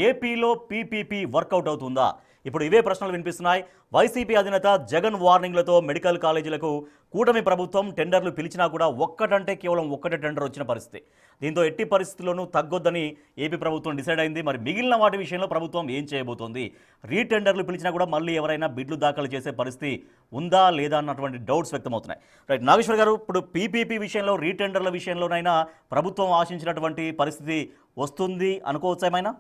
ఏపీలో PPP work out అవుతుందా? ఇప్పుడు ఇవే ప్రశ్నలు వినిపిస్తున్నాయి. వైసీపీ అధినేత జగన్ వార్నింగ్లతో మెడికల్ కాలేజీలకు కూటమి ప్రభుత్వం టెండర్లు పిలిచినా కూడా ఒక్కటంటే కేవలం ఒక్కటే టెండర్ వచ్చిన పరిస్థితి. దీంతో ఎట్టి పరిస్థితుల్లోనూ తగ్గొద్దని ఏపీ ప్రభుత్వం డిసైడ్ అయింది. మరి మిగిలిన వాటి విషయంలో ప్రభుత్వం ఏం చేయబోతోంది? రీటెండర్లు పిలిచినా కూడా మళ్ళీ ఎవరైనా బిడ్లు దాఖలు చేసే పరిస్థితి ఉందా లేదా అన్నటువంటి డౌట్స్ వ్యక్తమవుతున్నాయి. రైట్, నాగేశ్వర్ గారు, ఇప్పుడు పీపీపీ విషయంలో రీటెండర్ల విషయంలోనైనా ప్రభుత్వం ఆశించినటువంటి పరిస్థితి వస్తుంది అనుకోవచ్చా ఏమైనా?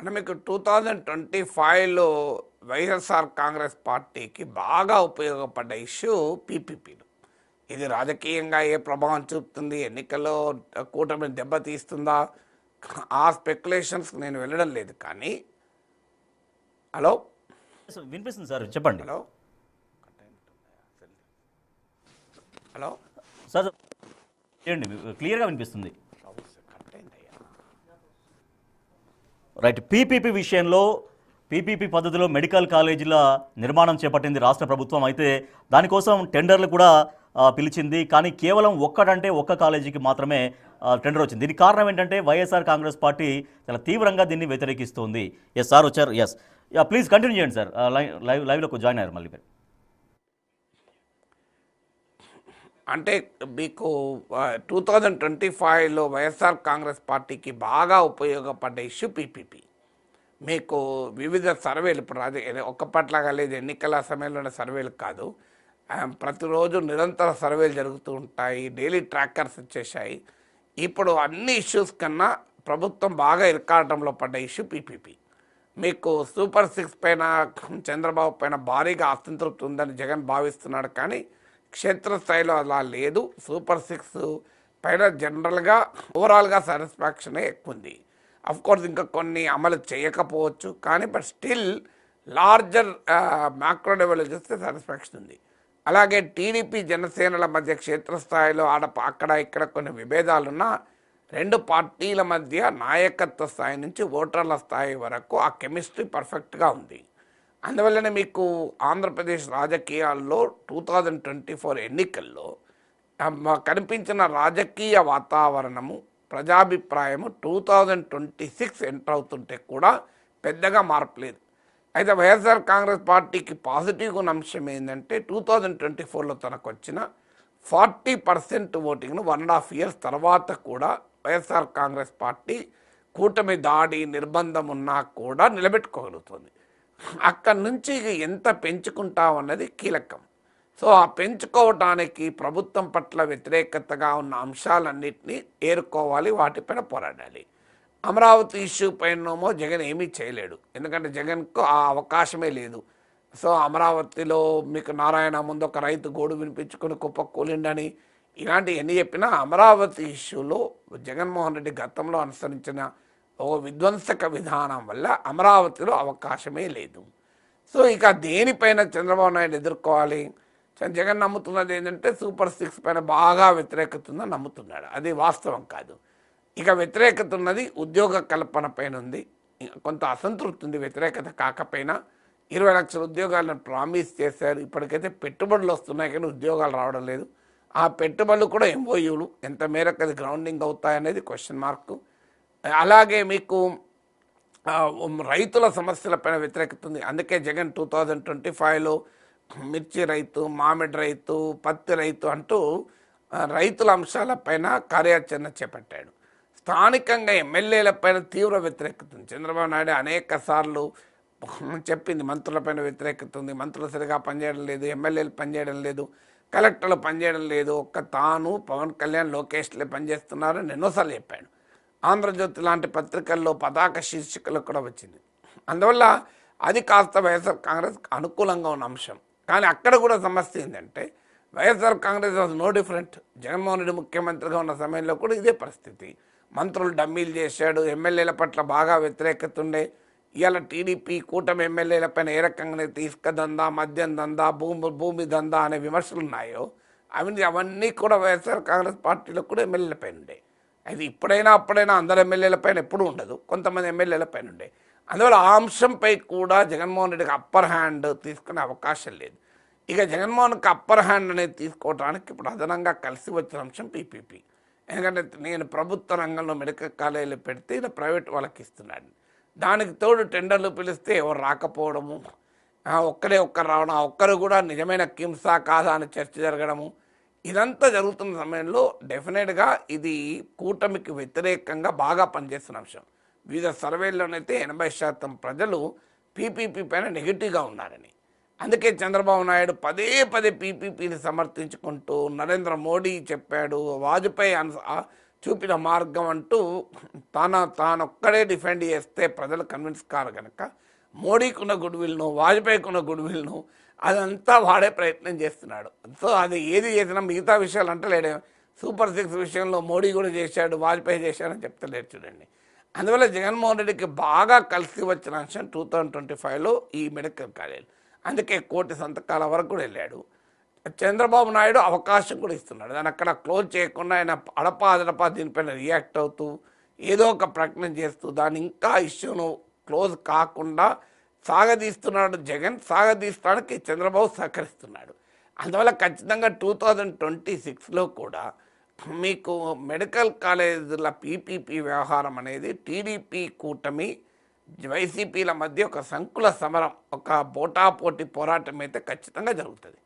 అంటే మీకు 2025లో వైఎస్ఆర్ కాంగ్రెస్ పార్టీకి బాగా ఉపయోగపడ్డ ఇష్యూ పీపీపీలు. ఇది రాజకీయంగా ఏ ప్రభావం చూపుతుంది, ఎన్నికల్లో కూటమిని దెబ్బతీస్తుందా, ఆ స్పెక్యులేషన్స్ నేను వెళ్ళడం లేదు. కానీ హలో వినిపిస్తుంది సార్, చెప్పండి. హలో హలో సార్ చేయండి, క్లియర్గా వినిపిస్తుంది. రైట్, పీపీపీ విషయంలో పీపీపీ పద్ధతిలో మెడికల్ కాలేజీల నిర్మాణం చేపట్టింది రాష్ట్ర ప్రభుత్వం. అయితే దానికోసం టెండర్లు కూడా పిలిచింది. కానీ కేవలం ఒక్క కాలేజీకి మాత్రమే టెండర్ వచ్చింది. దీనికి కారణం ఏంటంటే వైఎస్ఆర్ కాంగ్రెస్ పార్టీ చాలా తీవ్రంగా దీన్ని వ్యతిరేకిస్తోంది. ఎస్ సార్ వచ్చారు. ఎస్, ప్లీజ్ కంటిన్యూ చేయండి సార్. లైవ్లోకి జాయిన్ అయ్యారు మళ్ళీ. అంటే మీకు 2025లో వైఎస్ఆర్ కాంగ్రెస్ పార్టీకి బాగా ఉపయోగపడ్డ ఇష్యూ పీపీపీ. మీకు వివిధ సర్వేలు, ఇప్పుడు అది ఒక్కపట్లాగా లేదు, ఎన్నికల సమయంలోనే సర్వేలు కాదు, ప్రతిరోజు నిరంతర సర్వేలు జరుగుతూ ఉంటాయి, డైలీ ట్రాకర్స్ వచ్చేసాయి. ఇప్పుడు అన్ని ఇష్యూస్ కన్నా ప్రభుత్వం బాగా ఇరకాటంలో పడ్డ ఇష్యూ పీపీపీ. మీకు సూపర్ 6 పైన చంద్రబాబు పైన భారీగా అసంతృప్తి ఉందని జగన్ భావిస్తున్నాడు. కానీ క్షేత్రస్థాయిలో అలా లేదు. సూపర్ 6 పైన జనరల్గా ఓవరాల్గా సాటిస్ఫాక్షనే ఎక్కువ ఉంది. అఫ్కోర్స్ ఇంకా కొన్ని అమలు చేయకపోవచ్చు, కానీ బట్ స్టిల్ లార్జర్ మ్యాక్రో లెవెల్లో చూస్తే సాటిస్ఫాక్షన్ ఉంది. అలాగే టీడీపీ జనసేనల మధ్య క్షేత్రస్థాయిలో అక్కడ ఇక్కడ కొన్ని విభేదాలున్నా రెండు పార్టీల మధ్య నాయకత్వ స్థాయి నుంచి ఓటర్ల స్థాయి వరకు ఆ కెమిస్ట్రీ పర్ఫెక్ట్గా ఉంది. అందువల్లనే మీకు ఆంధ్రప్రదేశ్ రాజకీయాల్లో 2024 ఎన్నికల్లో కనిపించిన రాజకీయ వాతావరణము, ప్రజాభిప్రాయము 2026 ఎంటర్ అవుతుంటే కూడా పెద్దగా మార్పులేదు. అయితే వైఎస్ఆర్ కాంగ్రెస్ పార్టీకి పాజిటివ్గా ఉన్న అంశం ఏంటంటే 2024లో తనకు వచ్చిన 40% ఓటింగ్ను 1.5 years తర్వాత కూడా వైఎస్ఆర్ కాంగ్రెస్ పార్టీ కూటమి దాడి నిర్బంధం ఉన్నా కూడా నిలబెట్టుకోగలుగుతుంది. అక్కడి నుంచి ఎంత పెంచుకుంటామన్నది కీలకం. సో ఆ పెంచుకోవటానికి ప్రభుత్వం పట్ల వ్యతిరేకతగా ఉన్న అంశాలన్నింటినీ ఏరుకోవాలి, వాటిపైన పోరాడాలి. అమరావతి ఇష్యూ పైనేమో జగన్ ఏమీ చేయలేడు, ఎందుకంటే జగన్కు ఆ అవకాశమే లేదు. సో అమరావతిలో మీకు నారాయణ ముందు ఒక రైతు గోడు వినిపించుకుని కుప్పకూలిండని ఇలాంటి ఎన్ని చెప్పినా అమరావతి ఇష్యూలో జగన్మోహన్ రెడ్డి గతంలో అనుసరించిన ఓ విధ్వంసక విధానం వల్ల అమరావతిలో అవకాశమే లేదు. సో ఇక దేనిపైన చంద్రబాబు నాయుడు ఎదుర్కోవాలి? జగన్ నమ్ముతున్నది ఏంటంటే సూపర్ 6 పైన బాగా వ్యతిరేకత ఉందని నమ్ముతున్నాడు. అది వాస్తవం కాదు. ఇక వ్యతిరేకత ఉన్నది ఉద్యోగ కల్పన పైన ఉంది. కొంత అసంతృప్తి ఉంది వ్యతిరేకత కాకపోయినా. 20 లక్షల ఉద్యోగాలను ప్రామిస్ చేశారు. ఇప్పటికైతే పెట్టుబడులు వస్తున్నాయి కానీ ఉద్యోగాలు రావడం లేదు. ఆ పెట్టుబడులు కూడా ఎంఓయూలు ఎంత మేరకు అది గ్రౌండింగ్ అవుతాయనేది క్వశ్చన్ మార్కు. అలాగే మీకు రైతుల సమస్యలపైన వ్యతిరేకత ఉంది. అందుకే జగన్ 2025లో మిర్చి రైతు, మామిడి రైతు, పత్తి రైతు అంటూ రైతుల అంశాలపైన కార్యాచరణ చేపట్టాడు. స్థానికంగా ఎమ్మెల్యేలపైన తీవ్ర వ్యతిరేకత ఉంది. చంద్రబాబు నాయుడు అనేక సార్లు చెప్పింది మంత్రులపైన వ్యతిరేకత ఉంది, మంత్రులు సరిగా పనిచేయడం లేదు, ఎమ్మెల్యేలు పనిచేయడం లేదు, కలెక్టర్లు పనిచేయడం లేదు, ఒక్క తాను పవన్ కళ్యాణ్ లోకేష్లే పనిచేస్తున్నారని ఎన్నోసార్లు చెప్పాడు. ఆంధ్రజ్యోతి లాంటి పత్రికల్లో పతాక శీర్షికలు కూడా వచ్చింది. అందువల్ల అది కాస్త వైఎస్ఆర్ కాంగ్రెస్ అనుకూలంగా ఉన్న అంశం. కానీ అక్కడ కూడా సమస్య ఏంటంటే YSR Congress was no different. Jaganmohan Reddy ముఖ్యమంత్రిగా ఉన్న సమయంలో కూడా ఇదే పరిస్థితి. మంత్రులు డమ్మీలు చేశాడు, ఎమ్మెల్యేల పట్ల బాగా వ్యతిరేకత ఉండే. ఇవాళ టీడీపీ కూటమి ఎమ్మెల్యేలపైన ఏ రకంగా ఇసుక దందా, మద్యం దందా, భూమి దందా అనే విమర్శలు ఉన్నాయో అవన్నీ కూడా వైఎస్ఆర్ కాంగ్రెస్ పార్టీలో కూడా ఎమ్మెల్యేలపైన ఉండే. అది అప్పుడైనా అందరు ఎమ్మెల్యేలపైన ఎప్పుడూ ఉండదు, కొంతమంది ఎమ్మెల్యేలపైన ఉండే. అందువల్ల ఆ అంశంపై కూడా జగన్మోహన్ రెడ్డికి అప్పర్ హ్యాండ్ తీసుకునే అవకాశం లేదు. ఇక జగన్మోహన్కి అప్పర్ హ్యాండ్ అనేది తీసుకోవడానికి ఇప్పుడు అదనంగా కలిసి వచ్చిన అంశం పీపీపీ. ఎందుకంటే నేను ప్రభుత్వ రంగంలో మెడికల్ కాలేజీలు పెడితే ఈయన ప్రైవేట్ వాళ్ళకి ఇస్తున్నాడు. దానికి తోడు టెండర్లు పిలిస్తే ఎవరు రాకపోవడము, ఒక్కరు రావడం, ఆ ఒక్కరు కూడా నిజమైన కిమ్సా కాదా అని చర్చ జరగడము, ఇదంతా జరుగుతున్న సమయంలో డెఫినెట్గా ఇది కూటమికి వ్యతిరేకంగా బాగా పనిచేస్తున్న అంశం. వివిధ సర్వేల్లోనైతే 80% ప్రజలు పీపీపీ పైన నెగిటివ్గా ఉన్నారని. అందుకే చంద్రబాబు నాయుడు పదే పదే పీపీపీని సమర్థించుకుంటూ నరేంద్ర మోడీ చెప్పాడు, వాజ్పేయి చూపిన మార్గం అంటూ తానొక్కడే డిఫెండ్ చేస్తే ప్రజలు కన్విన్స్ కారు కనుక మోడీకి ఉన్న గుడ్విల్ను, వాజ్పేయికి ఉన్న గుడ్విల్ను అదంతా వాడే ప్రయత్నం చేస్తున్నాడు. సో అది ఏది చేసినా మిగతా విషయాలు అంటలేడు. సూపర్ 6 విషయంలో మోడీ కూడా చేశాడు, వాజ్పేయి చేశాడని చెప్తలేడు చూడండి. అందువల్ల జగన్మోహన్ రెడ్డికి బాగా కలిసి వచ్చిన అంశం 2025లో ఈ మెడికల్ కాలేజ్. అందుకే 1 కోటి సంతకాల వరకు కూడా వెళ్ళాడు. చంద్రబాబు నాయుడు అవకాశం కూడా ఇస్తున్నాడు. దాన్ని అక్కడ క్లోజ్ చేయకుండా ఆయన అడపా దీనిపైన రియాక్ట్ అవుతూ ఏదో ఒక ప్రకటన చేస్తూ దాన్ని ఇంకా ఇష్యూను క్లోజ్ కాకుండా సాగదీస్తున్నాడు. జగన్ సాగదీస్తానికి చంద్రబాబు సహకరిస్తున్నాడు. అందువల్ల ఖచ్చితంగా 2026లో కూడా మీకు మెడికల్ కాలేజీల పీపీపీ వ్యవహారం అనేది టీడీపీ కూటమి వైసీపీల మధ్య ఒక సంకుల సమరం, ఒక పోటాపోటీ పోరాటం అయితే ఖచ్చితంగా జరుగుతుంది.